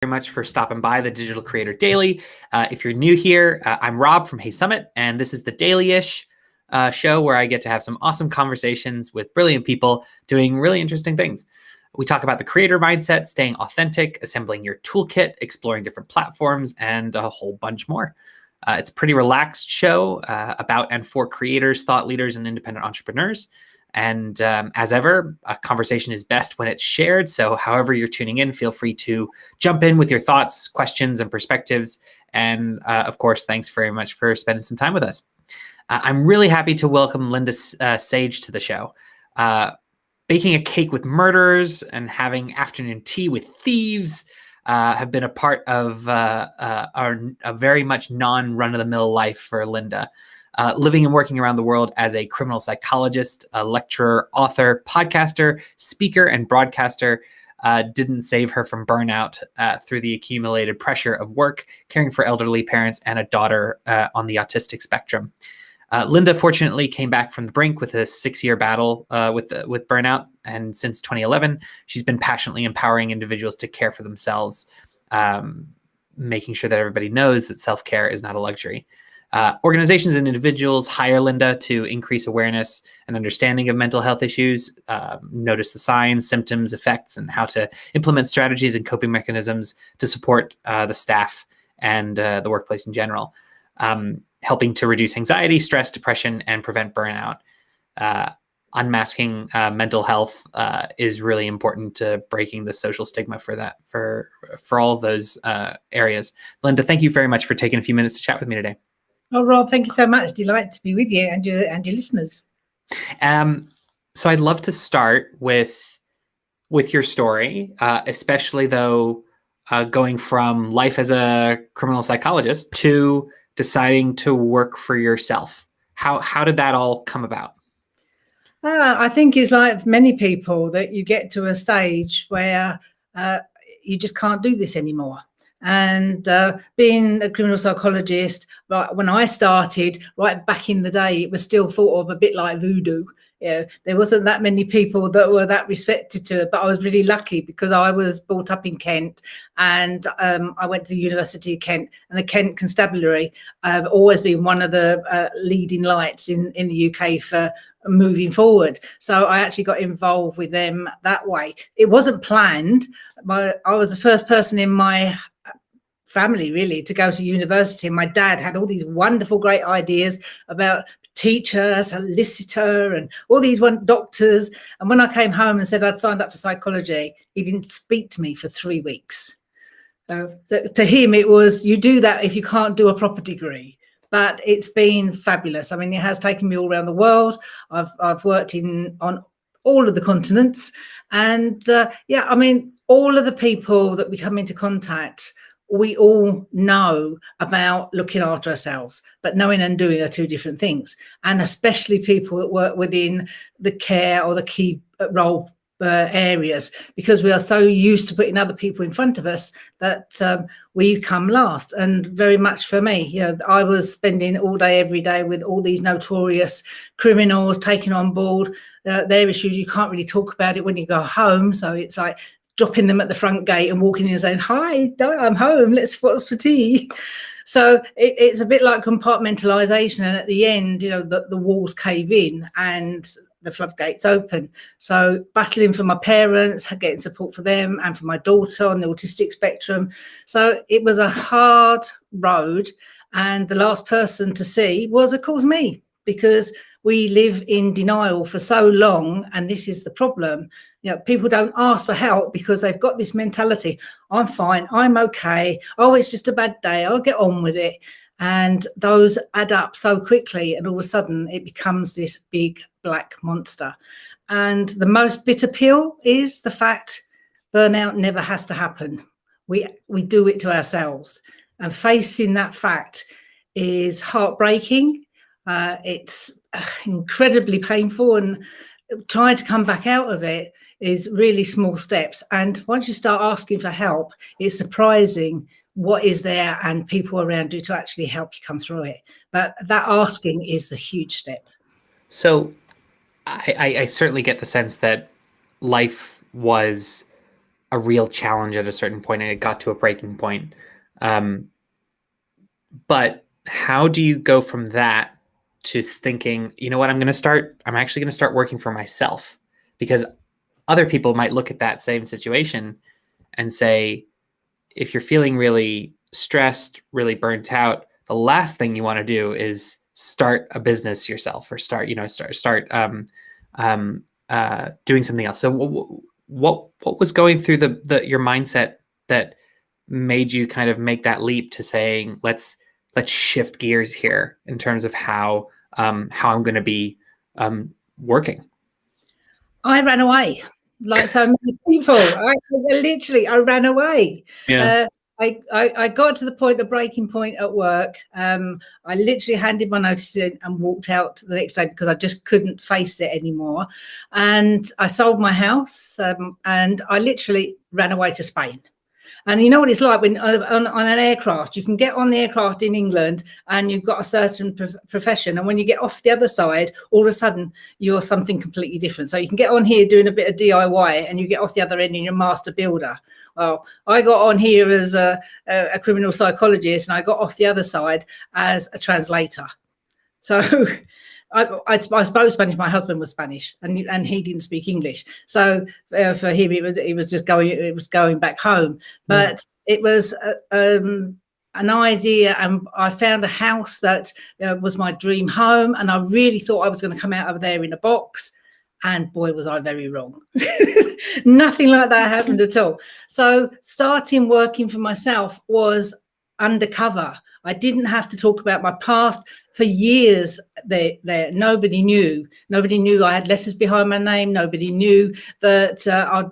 very much for stopping by the Digital Creator Daily. If you're new here, I'm Rob from Hey Summit, and this is the daily-ish show where I get to have some awesome conversations with brilliant people doing really interesting things. We talk about the creator mindset, staying authentic, assembling your toolkit, exploring different platforms, and a whole bunch more. It's a pretty relaxed show about and for creators, thought leaders, and independent entrepreneurs. And as ever, a conversation is best when it's shared. So however you're tuning in, feel free to jump in with your thoughts, questions, and perspectives. And of course, thanks very much for spending some time with us. I'm really happy to welcome Linda Sage to the show. Baking a cake with murderers and having afternoon tea with thieves have been a part of a very much non-run-of-the-mill life for Linda. Living and working around the world as a criminal psychologist, a lecturer, author, podcaster, speaker, and broadcaster didn't save her from burnout through the accumulated pressure of work, caring for elderly parents, and a daughter on the autistic spectrum. Linda fortunately came back from the brink with a 6-year battle with burnout, and since 2011, she's been passionately empowering individuals to care for themselves, making sure that everybody knows that self-care is not a luxury. Organizations and individuals hire Linda to increase awareness and understanding of mental health issues, notice the signs, symptoms, effects, and how to implement strategies and coping mechanisms to support the staff and the workplace in general, helping to reduce anxiety, stress, depression, and prevent burnout. Unmasking mental health is really important to breaking the social stigma for that, for all of those areas. Linda, thank you very much for taking a few minutes to chat with me today. Oh, Rob, thank you so much. Delighted to be with you and your listeners. So I'd love to start with your story, especially though going from life as a criminal psychologist to deciding to work for yourself. How did that all come about? I think it's like many people that you get to a stage where you just can't do this anymore. And being a criminal psychologist, right, when I started, right back in the day, it was still thought of a bit like voodoo. There wasn't that many people that were that respected to it, but I was really lucky because I was brought up in Kent, and I went to the University of Kent, and the Kent Constabulary have always been one of the leading lights in the UK for moving forward. So I actually got involved with them that way. It wasn't planned. I was the first person in my family really to go to university. My dad had all these wonderful, great ideas about teacher, solicitor, and all these doctors. And when I came home and said I'd signed up for psychology, he didn't speak to me for 3 weeks. To him, it was, you do that if you can't do a proper degree. But it's been fabulous. I mean, it has taken me all around the world. I've worked on all of the continents. And I mean, all of the people that we come into contact, we all know about looking after ourselves, but knowing and doing are two different things. And especially people that work within the care or the key role areas, because we are so used to putting other people in front of us that we come last. And very much for me, I was spending all day, every day with all these notorious criminals, taking on board their issues. You can't really talk about it when you go home. So it's like dropping them at the front gate and walking in and saying, "Hi, I'm home, what's for tea?" So it's a bit like compartmentalization. And at the end, the walls cave in and the floodgates open. So battling for my parents, getting support for them, and for my daughter on the autistic spectrum. So it was a hard road. And the last person to see was, of course, me, because we live in denial for so long. And this is the problem. People don't ask for help because they've got this mentality. I'm fine. I'm okay. Oh, it's just a bad day. I'll get on with it. And those add up so quickly. And all of a sudden it becomes this big black monster. And the most bitter pill is the fact burnout never has to happen. We do it to ourselves. And facing that fact is heartbreaking. It's incredibly painful, and trying to come back out of it is really small steps. And once you start asking for help, it's surprising what is there and people around you to actually help you come through it. But that asking is a huge step. So I certainly get the sense that life was a real challenge at a certain point and it got to a breaking point. But how do you go from that to thinking, you know what, I'm actually going to start working for myself? Because other people might look at that same situation and say, if you're feeling really stressed, really burnt out, the last thing you want to do is start a business yourself or start doing something else. So what was going through your mindset that made you kind of make that leap to saying, let's shift gears here in terms of how I'm going to be working? I ran away, like so many people. I ran away. Yeah. I got to the point, of breaking point at work. I literally handed my notice in and walked out the next day because I just couldn't face it anymore. And I sold my house, and I literally ran away to Spain. And you know what it's like when on an aircraft, you can get on the aircraft in England and you've got a certain profession. And when you get off the other side, all of a sudden you're something completely different. So you can get on here doing a bit of DIY and you get off the other end and you're a master builder. Well, I got on here as a criminal psychologist and I got off the other side as a translator. So I spoke Spanish. My husband was Spanish, and he didn't speak English. So for him, it was going back home. But it was an idea, and I found a house that was my dream home, and I really thought I was going to come out of there in a box. And boy, was I very wrong. Nothing like that happened at all. So starting working for myself was undercover. I didn't have to talk about my past for years. There, nobody knew. Nobody knew I had letters behind my name. Nobody knew that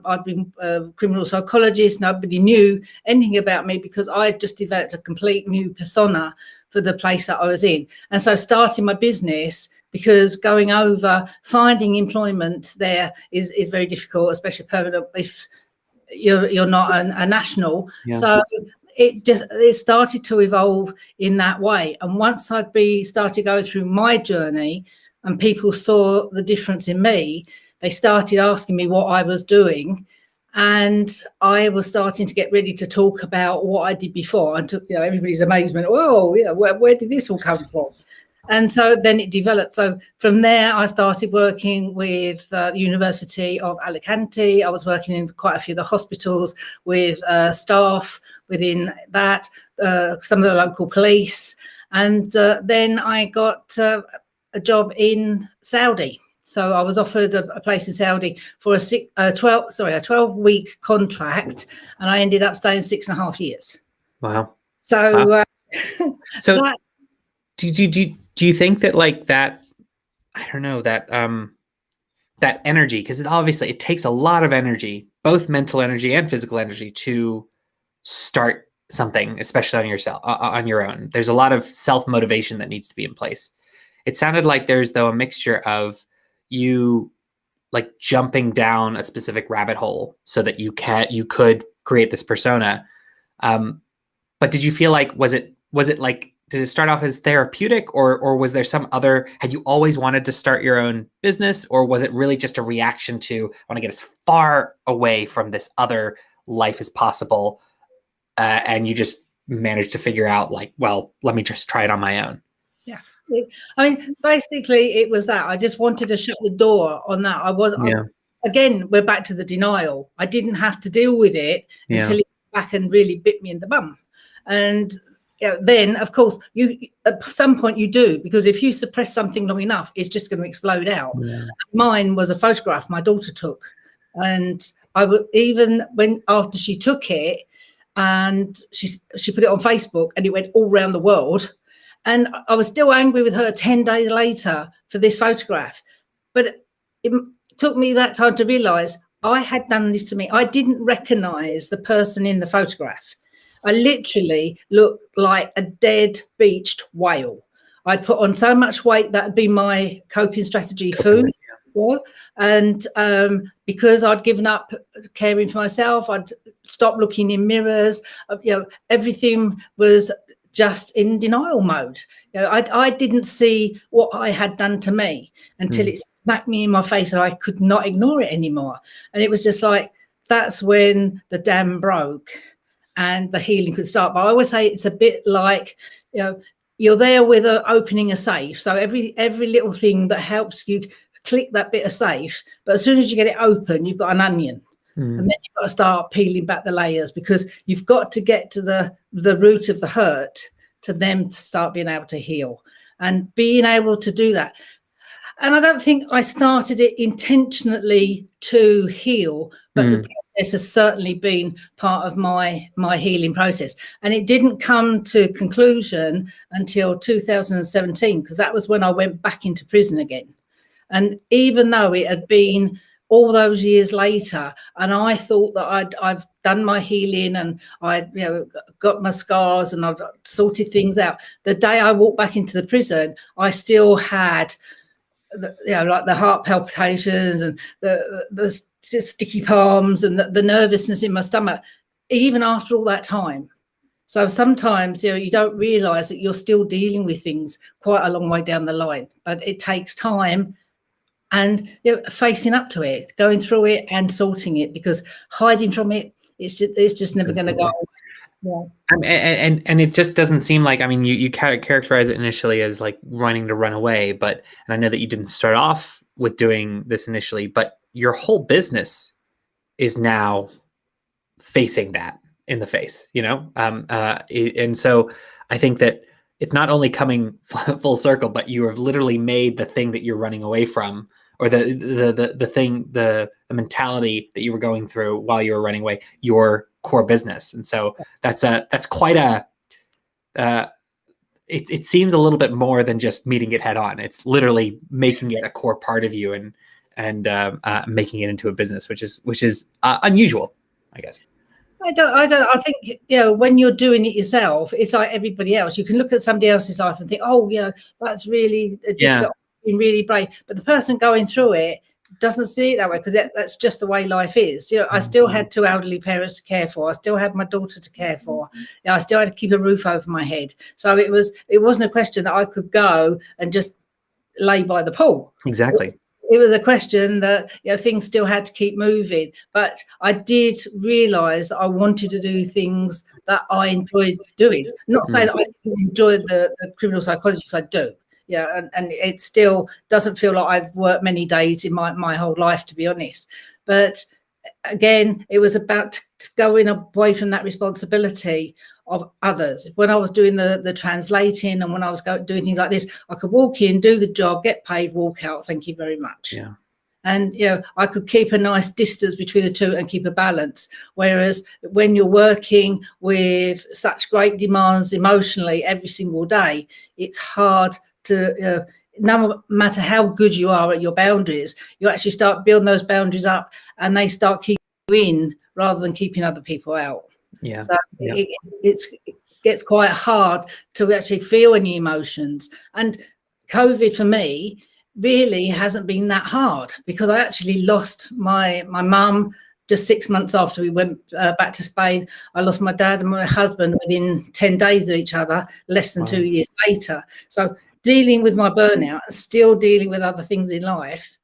I'd been a criminal psychologist. Nobody knew anything about me because I had just developed a complete new persona for the place that I was in. And so starting my business, because going over, finding employment there is very difficult, especially permanent if you're not a national. Yeah. So it started to evolve in that way. And once I'd started going through my journey and people saw the difference in me, they started asking me what I was doing. And I was starting to get ready to talk about what I did before. And to everybody's amazement, oh, where did this all come from? And so then it developed. So from there, I started working with the University of Alicante. I was working in quite a few of the hospitals with staff within that, some of the local police. And then I got a job in Saudi. So I was offered a place in Saudi for a 12-week contract, and I ended up staying 6.5 years. Wow. So, wow. So do you think that like that, I don't know, that that energy, because obviously it takes a lot of energy, both mental energy and physical energy, to start something, especially on your own. There's a lot of self-motivation that needs to be in place. It sounded like there's though a mixture of you like jumping down a specific rabbit hole so that you could create this persona. But did you feel like, was it like, did it start off as therapeutic, or was there some other, had you always wanted to start your own business, or was it really just a reaction to, I want to get as far away from this other life as possible, and you just managed to figure out like, well, let me just try it on my own? Yeah. I mean, basically it was that. I just wanted to shut the door on that. Again, we're back to the denial. I didn't have to deal with it until it came back and really bit me in the bum. And then, of course, you at some point you do, because if you suppress something long enough, it's just going to explode out. Yeah. Mine was a photograph my daughter took, and I would, even when after she took it, and she put it on Facebook, and it went all around the world, and I was still angry with her 10 days later for this photograph. But it took me that time to realise I had done this to me. I didn't recognise the person in the photograph. I literally looked like a dead beached whale. I'd put on so much weight, that'd be my coping strategy, food. And because I'd given up caring for myself, I'd stopped looking in mirrors. Everything was just in denial mode. I didn't see what I had done to me until it smacked me in my face, and I could not ignore it anymore. And it was just like, that's when the dam broke and the healing could start. But I always say it's a bit like, you're there with opening a safe. So every little thing that helps you click that bit of safe, but as soon as you get it open, you've got an onion. And then you've got to start peeling back the layers, because you've got to get to the root of the hurt to them to start being able to heal and being able to do that. And I don't think I started it intentionally to heal, but the process has certainly been part of my healing process. And it didn't come to conclusion until 2017, because that was when I went back into prison again. And even though it had been all those years later, and I thought that I've done my healing and I'd got my scars and I've sorted things out, the day I walked back into the prison, I still had like the heart palpitations and the sticky palms and the nervousness in my stomach, even after all that time. So sometimes you don't realize that you're still dealing with things quite a long way down the line, but it takes time and facing up to it, going through it and sorting it, because hiding from it, it's just never going to go away. Yeah. And it just doesn't seem like, I mean, you characterize it initially as like wanting to run away, and I know that you didn't start off with doing this initially, but your whole business is now facing that in the face, and so I think that it's not only coming full circle, but you have literally made the thing that you're running away from, or the mentality that you were going through while you were running away, your core business. And so that's quite it seems a little bit more than just meeting it head on. It's literally making it a core part of you and making it into a business, which is unusual, I guess. I think, when you're doing it yourself, it's like everybody else. You can look at somebody else's life and think, oh, that's really difficult, being really brave. But the person going through it doesn't see it that way, because that's just the way life is. I still had 2 elderly parents to care for. I still had my daughter to care for. I still had to keep a roof over my head. So it wasn't a question that I could go and just lay by the pool. Exactly. It was a question that things still had to keep moving, but I did realize that I wanted to do things that I enjoyed doing. I'm not saying that I didn't enjoy the criminal psychology, because I do. And it still doesn't feel like I've worked many days in my whole life, to be honest. But again, it was about going away from that responsibility of others. When I was doing the translating, and when I was doing things like this, I could walk in, do the job, get paid, walk out. Thank you very much. Yeah. And I could keep a nice distance between the two and keep a balance. Whereas when you're working with such great demands emotionally every single day, it's hard to no matter how good you are at your boundaries, you actually start building those boundaries up, and they start keeping you in rather than keeping other people out. Yeah. So it gets quite hard to actually feel any emotions. And COVID for me really hasn't been that hard, because I actually lost my mum just 6 months after we went back to Spain. I lost my dad and my husband within 10 days of each other, less than 2 years later. So dealing with my burnout and still dealing with other things in life,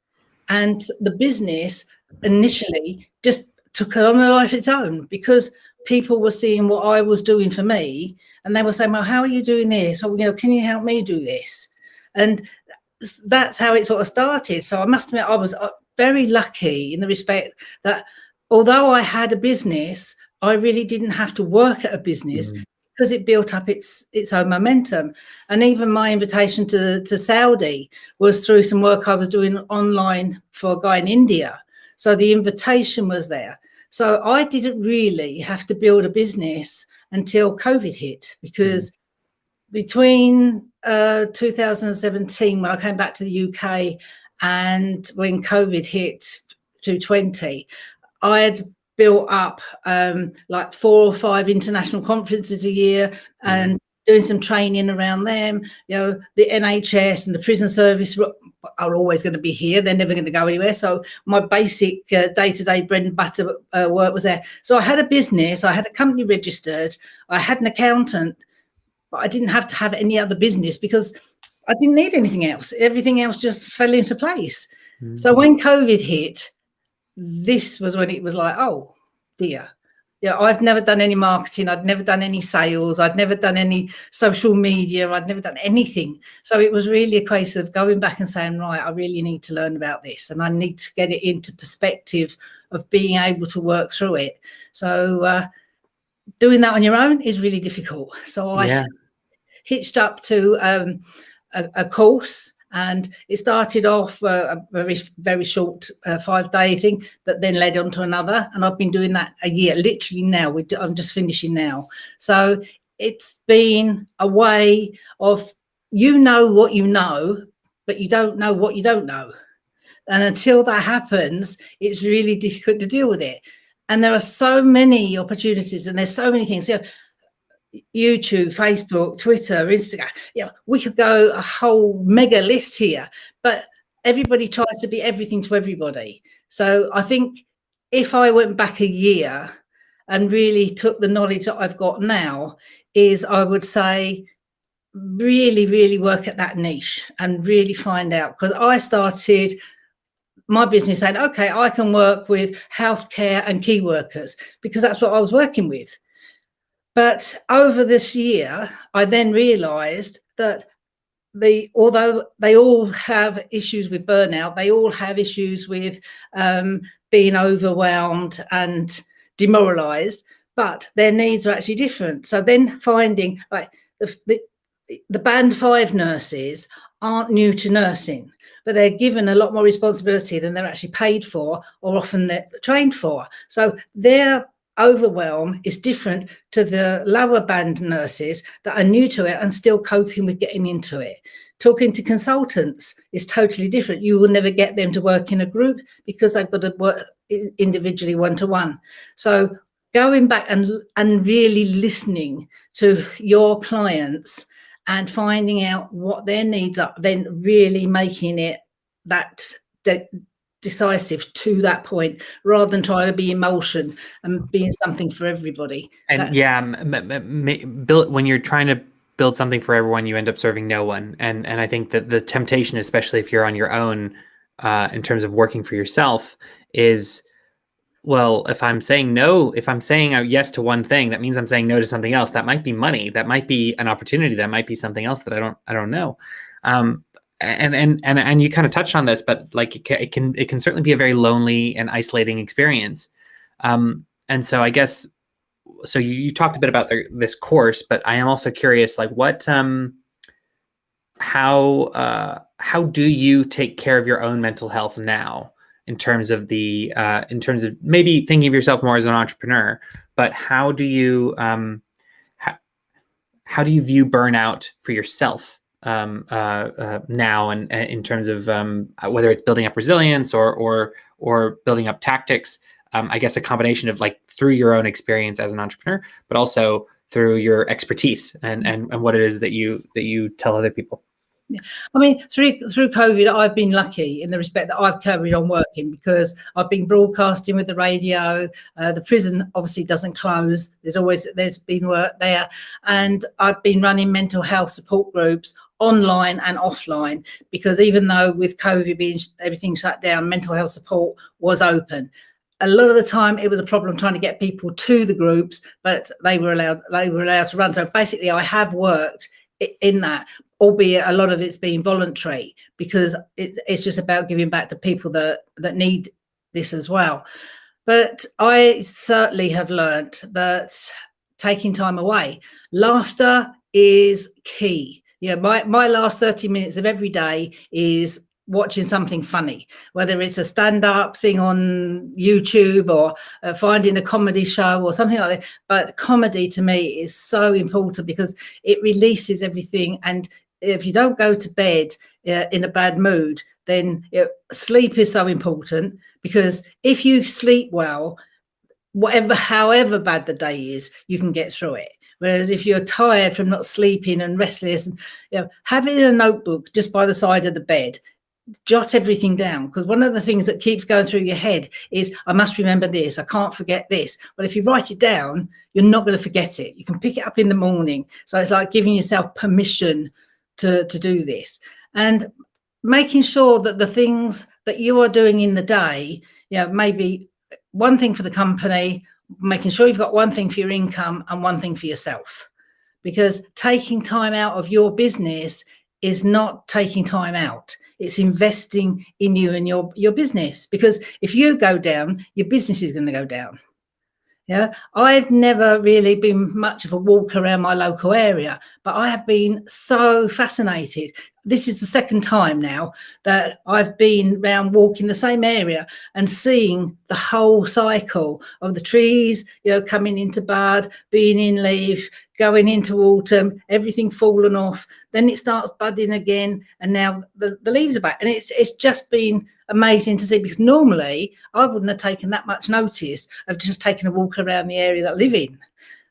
and the business initially just took on a life of its own, because people were seeing what I was doing for me, and they were saying, well, how are you doing this? Or, can you help me do this? And that's how it sort of started. So I must admit, I was very lucky in the respect that although I had a business, I really didn't have to work at a business, because it built up its own momentum. And even my invitation to Saudi was through some work I was doing online for a guy in India. So the invitation was there. So I didn't really have to build a business until COVID hit, because between 2017, when I came back to the UK, and when COVID hit 2020, I had built up like 4 or 5 international conferences a year, and doing some training around them. The NHS and the prison service are always going to be here. They're never going to go anywhere. So my basic day-to-day bread and butter work was there. So I had a business, I had a company registered, I had an accountant, but I didn't have to have any other business, because I didn't need anything else. Everything else just fell into place. So when COVID hit, this was when it was like, oh, dear. Yeah, I've never done any marketing. I'd never done any sales. I'd never done any social media. I'd never done anything. So it was really a case of going back and saying, right, I really need to learn about this, and I need to get it into perspective of being able to work through it. So doing that on your own is really difficult. So I hitched up to a course, and it started off a very, very short 5-day thing that then led on to another. And I've been doing that a year, literally now. I'm just finishing now. So it's been a way of, you know what you know, but you don't know what you don't know. And until that happens, it's really difficult to deal with it. And there are so many opportunities, and there's so many things. YouTube, Facebook, Twitter, Instagram. We could go a whole mega list here, but everybody tries to be everything to everybody. So I think if I went back a year and really took the knowledge that I've got now, is I would say really, really work at that niche and really find out. Because I started my business saying, okay, I can work with healthcare and key workers, because that's what I was working with. But over this year, I then realised that although they all have issues with burnout, they all have issues with being overwhelmed and demoralised, but their needs are actually different. So then finding, like, the band 5 nurses aren't new to nursing, but they're given a lot more responsibility than they're actually paid for, or often they're trained for. So their overwhelm is different to the lower band nurses that are new to it and still coping with getting into it. Talking to consultants is totally different. You will never get them to work in a group because they've got to work individually, one-to-one. So going back and really listening to your clients and finding out what their needs are, then really making it that decisive to that point, rather than trying to be emulsion and being something for everybody. And when you're trying to build something for everyone, you end up serving no one. And I think that the temptation, especially if you're on your own, in terms of working for yourself, is, well, if I'm saying yes to one thing, that means I'm saying no to something else. That might be money. That might be an opportunity. That might be something else that I don't know. And you kind of touched on this, but like it can certainly be a very lonely and isolating experience. And so I guess, so you talked a bit about this course, but I am also curious, like how do you take care of your own mental health now, in terms of maybe thinking of yourself more as an entrepreneur, but how do you view burnout for yourself now, and in terms of whether it's building up resilience or building up tactics? I guess a combination of, like, through your own experience as an entrepreneur, but also through your expertise and what it is that you tell other people. Yeah. I mean, through COVID, I've been lucky in the respect that I've carried on working, because I've been broadcasting with the radio. The prison obviously doesn't close. There's been work there, and I've been running mental health support groups online and offline, because even though with COVID being everything shut down, mental health support was open. A lot of the time it was a problem trying to get people to the groups, but they were allowed to run. So basically I have worked in that, albeit a lot of it's been voluntary, because it's just about giving back to people that need this as well. But I certainly have learnt that taking time away, laughter is key. My last 30 minutes of every day is watching something funny, whether it's a stand-up thing on YouTube or finding a comedy show or something like that. But comedy to me is so important, because it releases everything. And if you don't go to bed in a bad mood, then sleep is so important, because if you sleep well, however bad the day is, you can get through it. Whereas if you're tired from not sleeping and restless, having a notebook just by the side of the bed, jot everything down, because one of the things that keeps going through your head is, I must remember this, I can't forget this. But if you write it down, you're not going to forget it. You can pick it up in the morning. So it's like giving yourself permission to do this, and making sure that the things that you are doing in the day, maybe one thing for the company, making sure you've got one thing for your income and one thing for yourself, because taking time out of your business is not taking time out. It's investing in you and your business, because if you go down, your business is going to go down. Yeah, I've never really been much of a walk around my local area, but I have been so fascinated. This is the second time now that I've been around walking the same area and seeing the whole cycle of the trees, coming into bud, being in leaf, going into autumn, everything falling off. Then it starts budding again, and now the leaves are back. And it's just been amazing to see, because normally I wouldn't have taken that much notice of just taking a walk around the area that I live in.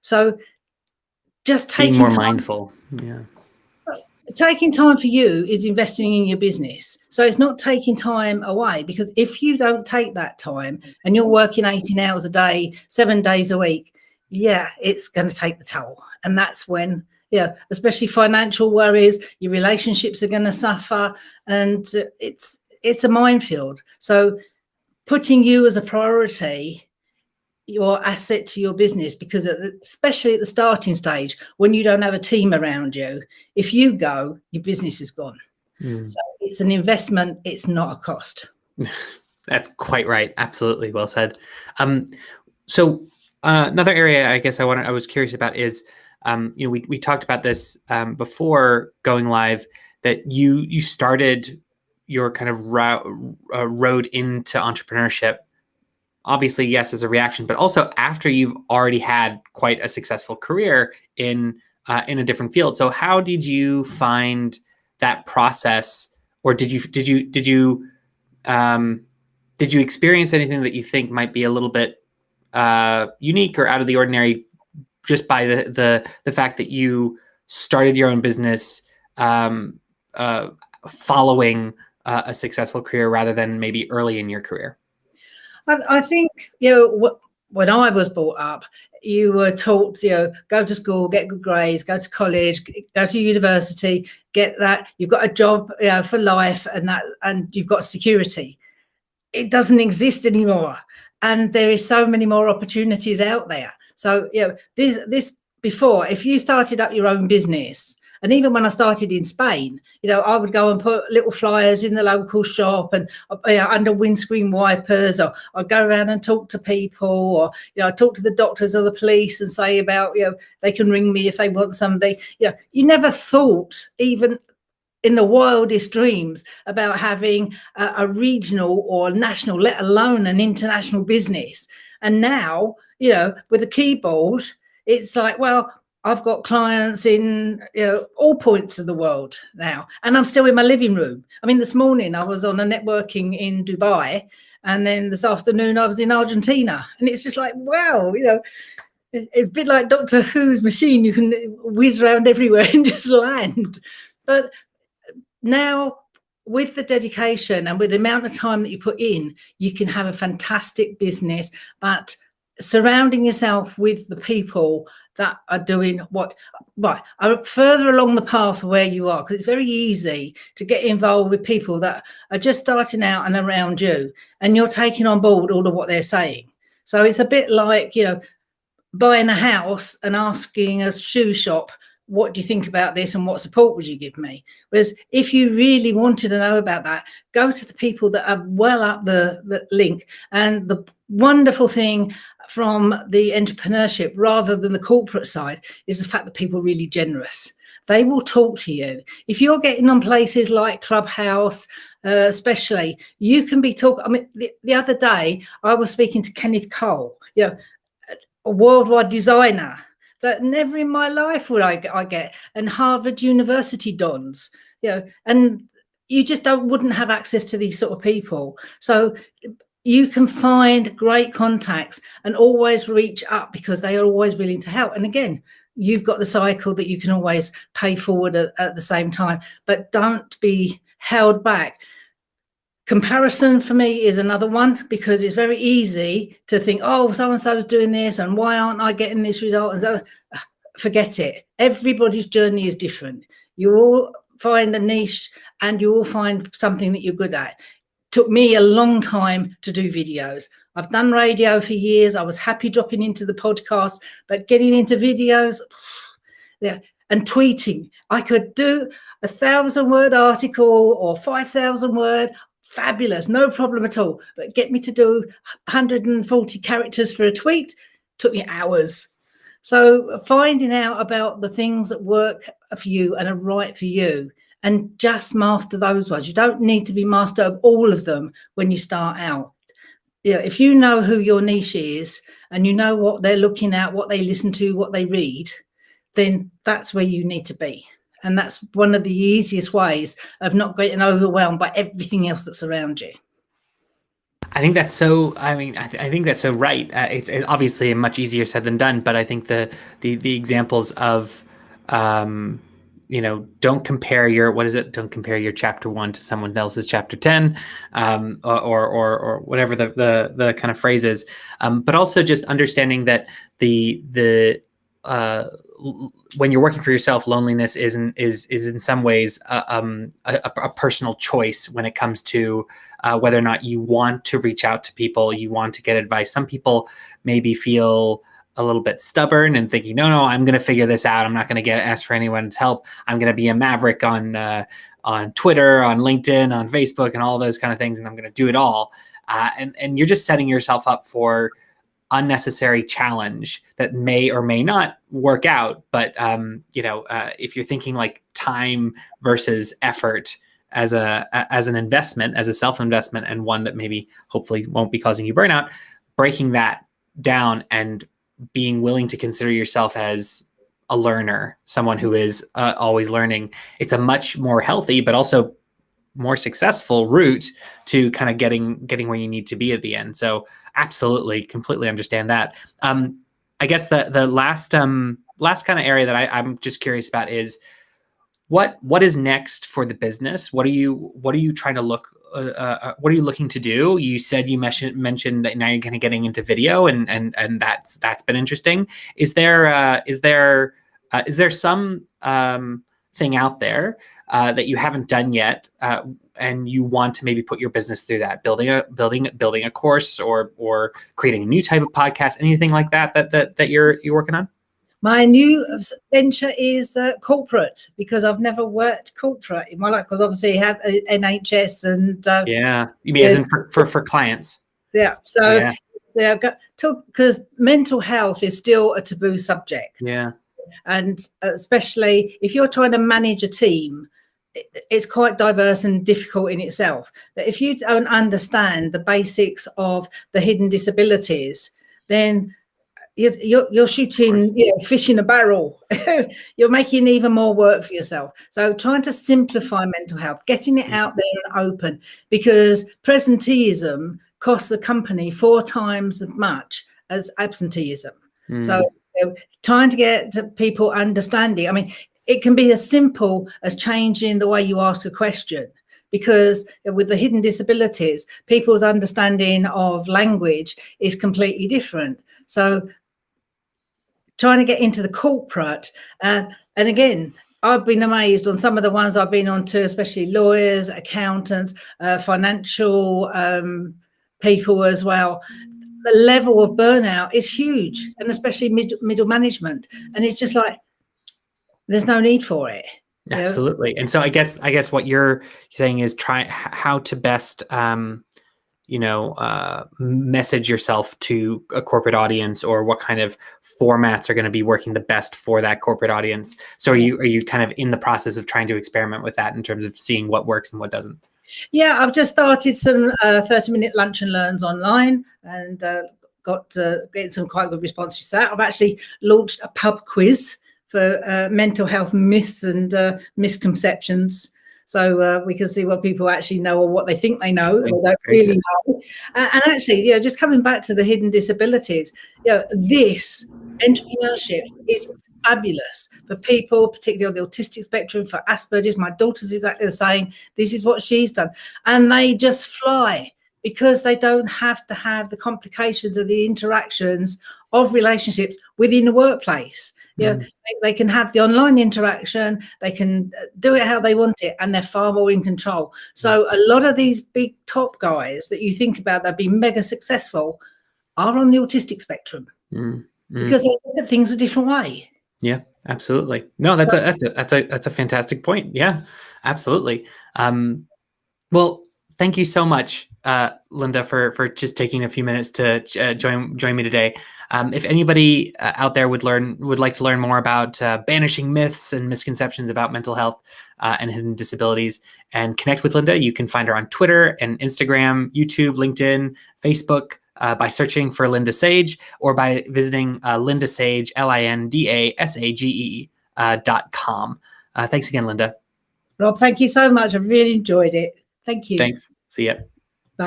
So just taking being more mindful. Yeah. Taking time for you is investing in your business. So it's not taking time away, because if you don't take that time and you're working 18 hours a day, 7 days a week, it's going to take the toll. And that's when, especially financial worries, your relationships are going to suffer, and it's a minefield. So putting you as a priority, your asset to your business, because especially at the starting stage, when you don't have a team around you, if you go, your business is gone. So it's an investment, it's not a cost. That's quite right. Absolutely. Well said. So another area I guess I was curious about is, we talked about this before going live, that you started your kind of road into entrepreneurship, obviously, yes, as a reaction, but also after you've already had quite a successful career in a different field. So how did you find that process, or did you experience anything that you think might be a little bit unique or out of the ordinary, just by the fact that you started your own business following a successful career rather than maybe early in your career? I think, when I was brought up, you were taught, go to school, get good grades, go to college, go to university, get that. You've got a job, for life, and you've got security. It doesn't exist anymore, and there is so many more opportunities out there. So, this before, if you started up your own business. And even when I started in Spain, I would go and put little flyers in the local shop and under windscreen wipers, or I'd go around and talk to people, or, I'd talk to the doctors or the police and say about, they can ring me if they want somebody. You never thought, even in the wildest dreams, about having a regional or national, let alone an international business. And now, with a keyboard, it's like, well, I've got clients in all points of the world now, and I'm still in my living room. I mean, this morning I was on a networking in Dubai, and then this afternoon I was in Argentina, and it's just like, wow, a bit like Doctor Who's machine. You can whiz around everywhere and just land. But now, with the dedication and with the amount of time that you put in, you can have a fantastic business. But surrounding yourself with the people that are doing are further along the path where you are, because it's very easy to get involved with people that are just starting out and around you, and you're taking on board all of what they're saying. So it's a bit like, buying a house and asking a shoe shop, what do you think about this and what support would you give me? Whereas if you really wanted to know about that, go to the people that are well up the link. And the wonderful thing from the entrepreneurship rather than the corporate side is the fact that people are really generous. They will talk to you. If you're getting on places like Clubhouse, especially, you can be talking. I mean, the other day I was speaking to Kenneth Cole, a worldwide designer that never in my life would I get, and Harvard University dons, and you just wouldn't have access to these sort of people. So you can find great contacts and always reach up, because they are always willing to help. And again, you've got the cycle that you can always pay forward at the same time, but don't be held back. Comparison for me is another one, because it's very easy to think, oh, so-and-so is doing this, and why aren't I getting this result? And so, forget it. Everybody's journey is different. You all find a niche, and you will find something that you're good at. Took me a long time to do videos. I've done radio for years. I was happy dropping into the podcast, but getting into videos, yeah, and tweeting. I could do a 1,000-word article or 5,000-word, fabulous, no problem at all. But get me to do 140 characters for a tweet took me hours. So finding out about the things that work for you and are right for you, and just master those ones. You don't need to be master of all of them when you start out. Yeah, if you know who your niche is and you know what they're looking at, what they listen to, what they read, then that's where you need to be. And that's one of the easiest ways of not getting overwhelmed by everything else that's around you. I think that's so. I mean, I think that's so right. It's obviously much easier said than done, but I think the examples of, don't compare your Don't compare your chapter 1 to someone else's chapter 10, or whatever the kind of phrase is. But also just understanding that when you're working for yourself, loneliness is in some ways a personal choice when it comes to whether or not you want to reach out to people, you want to get advice. Some people maybe feel a little bit stubborn and thinking, no, I'm going to figure this out. I'm not going to ask for anyone's help. I'm going to be a maverick on Twitter, on LinkedIn, on Facebook, and all those kind of things, and I'm going to do it all. And you're just setting yourself up for unnecessary challenge that may or may not work out. But if you're thinking like time versus effort as an investment, as a self-investment, and one that maybe hopefully won't be causing you burnout, breaking that down and being willing to consider yourself as a learner, someone who is always learning, it's a much more healthy but also more successful route to kind of getting where you need to be at the end. So absolutely, completely understand that. I guess the last kind of area that I'm just curious about is what is next for the business? What are you trying to what are you looking to do? You said you mentioned that now you're kind of getting into video, and that's been interesting. Is there some thing out there that you haven't done yet, and you want to maybe put your business through that, building a course or creating a new type of podcast, anything like that you're working on? My new venture is corporate, because I've never worked corporate in my life, because obviously I have NHS and you mean as in for clients? Yeah. So because mental health is still a taboo subject. Yeah. And especially if you're trying to manage a team, it's quite diverse and difficult in itself. But if you don't understand the basics of the hidden disabilities, then you're shooting fish in a barrel. You're making even more work for yourself. So trying to simplify mental health, getting it out there and open, because presenteeism costs the company 4 times as much as absenteeism. So trying to get people understanding. I mean, it can be as simple as changing the way you ask a question, because with the hidden disabilities, people's understanding of language is completely different. So trying to get into the corporate, and again, I've been amazed on some of the ones I've been on to, especially lawyers, accountants, financial people as well. The level of burnout is huge, and especially middle management. And it's just like, there's no need for it. Absolutely. And so I guess what you're saying is try how to best message yourself to a corporate audience, or what kind of formats are going to be working the best for that corporate audience. So are you kind of in the process of trying to experiment with that in terms of seeing what works and what doesn't? Yeah, I've just started some 30-minute lunch and learns online, and got getting some quite good responses to that. I've actually launched a pub quiz for mental health myths and misconceptions. So we can see what people actually know, or what they think they know, or don't really know. And actually, just coming back to the hidden disabilities, this entrepreneurship is fabulous for people, particularly on the autistic spectrum, for Asperger's. My daughter's exactly the same. This is what she's done. And they just fly, because they don't have to have the complications of the interactions of relationships within the workplace. Yeah, they can have the online interaction, they can do it how they want it, and they're far more in control. So a lot of these big top guys that you think about that be mega successful are on the autistic spectrum because they look at things a different way. Yeah, absolutely. No, that's a fantastic point. Yeah, absolutely. Well, thank you so much, Linda, for just taking a few minutes to join me today. If anybody out there would like to learn more about banishing myths and misconceptions about mental health and hidden disabilities, and connect with Linda, you can find her on Twitter and Instagram, YouTube, LinkedIn, Facebook. By searching for Linda Sage, or by visiting Lindasage, LINDASAGE.com. Thanks again, Linda. Rob, thank you so much. I really enjoyed it. Thank you. Thanks. See ya.